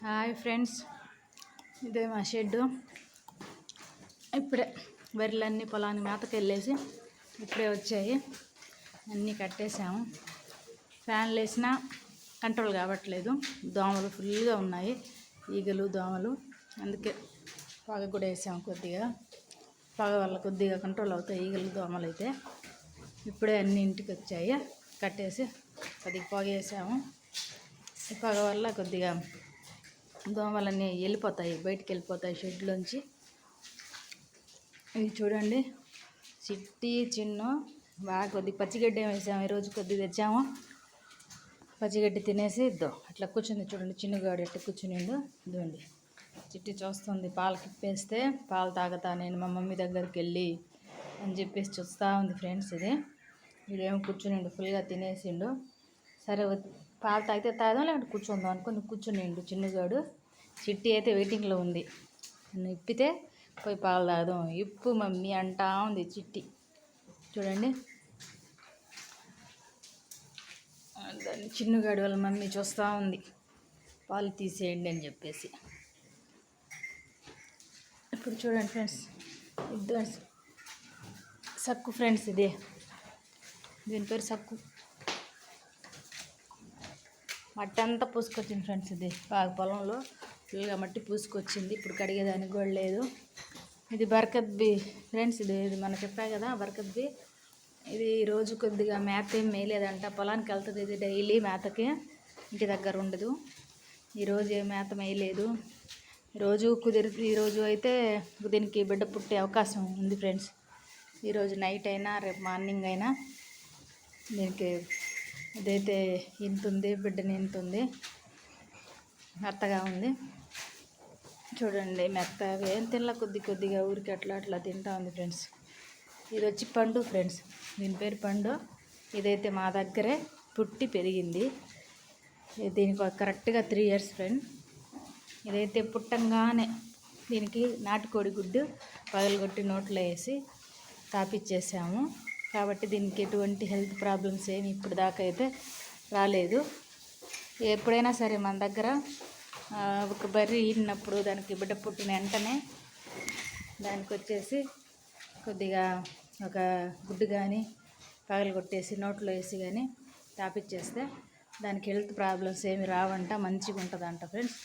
Hi friends, ఇదే మా shed. ఇప్పుడే బర్రెలన్నీ పొలానికి మేతకి వెళ్ళేసి ఇప్పుడే వచ్చాయి. అన్నీ కట్టేసాము. ఫ్యాన్లు వేసినా కంట్రోల్ కావట్లేదు. దోమలు ఫుల్గా ఉన్నాయి, ఈగలు దోమలు. అందుకే పొగ కూడా వేసాము. కొద్దిగా పొగ వల్ల కొద్దిగా కంట్రోల్ అవుతాయి ఈగలు దోమలు అయితే. ఇప్పుడే అన్ని ఇంటికి వచ్చాయి, కట్టేసి కొద్దిగా పొగ వేసాము. ఈ పొగ వల్ల కొద్దిగా దోమలన్నీ వెళ్ళిపోతాయి, బయటికి వెళ్ళిపోతాయి షెడ్లోంచి. ఇది చూడండి, చిట్టి చిన్ను బాగా కొద్దిగా పచ్చిగడ్డి వేసాము. ఈరోజు కొద్దిగా తెచ్చాము. పచ్చిగడ్డి తినేసి అట్లా కూర్చుంది. చూడండి చిన్నుగాడు ఎట్లా కూర్చునిండు. ఇదిగోండి చిట్టి చూస్తుంది. పాలకి ఇప్పేస్తే పాలు తాగుతా నేను మా మమ్మీ దగ్గరికి వెళ్ళి అని చెప్పేసి చూస్తూ ఉంది ఫ్రెండ్స్. ఇదేమో కూర్చునిండు, ఫుల్గా తినేసిండు. సరే పాలు తాగితే తాగదాం, లేకపోతే కూర్చుందాం అనుకుని కూర్చునిండు చిన్నుగాడు. చిట్టి అయితే వెయిటింగ్లో ఉంది. నన్ను ఇప్పితే పోయి పాలు తాగదాం, ఇప్పు మమ్మీ అంటా ఉంది చిట్టి. చూడండి, దాన్ని చిన్నుగాడు వాళ్ళ మమ్మీ చూస్తూ ఉంది, పాలు తీసేయండి అని చెప్పేసి. ఇప్పుడు చూడండి ఫ్రెండ్స్, ఇద్దరు సక్కు ఫ్రెండ్స్. దీని పేరు సక్కు. మట్టి అంతా పూసుకొచ్చింది ఫ్రెండ్స్. బాగా పొలంలో ఫుల్గా మట్టి పూసుకొచ్చింది. ఇప్పుడు కడిగేదానికి కూడా లేదు. ఇది బర్కత్ బి ఫ్రెండ్స్. ఇది మనం చెప్పాయి కదా బర్కత్ బి. ఇది ఈరోజు కొద్దిగా మేత ఏం మేయలేదంట, పొలానికి వెళ్తుంది. ఇది డైలీ మేతకి, ఇంటి దగ్గర ఉండదు. ఈరోజు ఏ మేత మేయలేదు. ఈరోజు అయితే దీనికి బిడ్డ పుట్టే అవకాశం ఉంది ఫ్రెండ్స్. ఈరోజు నైట్ అయినా రేపు మార్నింగ్ అయినా దీనికి ఇదైతే ఇంతుంది, బిడ్డని ఇంతుంది. మెత్తగా ఉంది చూడండి. మెత్తగా ఏం తినలా, కొద్దిగా ఊరికి అట్లా తింటా ఉంది ఫ్రెండ్స్. ఇది వచ్చి పండు ఫ్రెండ్స్. దీని పేరు పండు. ఇదైతే మా దగ్గరే పుట్టి పెరిగింది. దీనికి కరెక్ట్గా 3 years ఫ్రెండ్. ఇదైతే పుట్టంగానే దీనికి నాటుకోడి గుడ్డు పగలగొట్టి నోట్లో వేసి తాపిచ్చేసాము. కాబట్టి దీనికి ఎటువంటి హెల్త్ ప్రాబ్లమ్స్ ఏమి ఇప్పుడు దాకా అయితే రాలేదు. ఎప్పుడైనా సరే మన దగ్గర ఒక బర్రె ఈడినప్పుడు దానికి బిడ్డ పుట్టిన వెంటనే దానికి వచ్చేసి కొద్దిగా ఒక గుడ్డు కానీ పగలగొట్టేసి నోట్లో వేసి కానీ తాపిచ్చేస్తే దానికి హెల్త్ ప్రాబ్లమ్స్ ఏమి రావంట, మంచిగా ఉంటుందంట ఫ్రెండ్స్.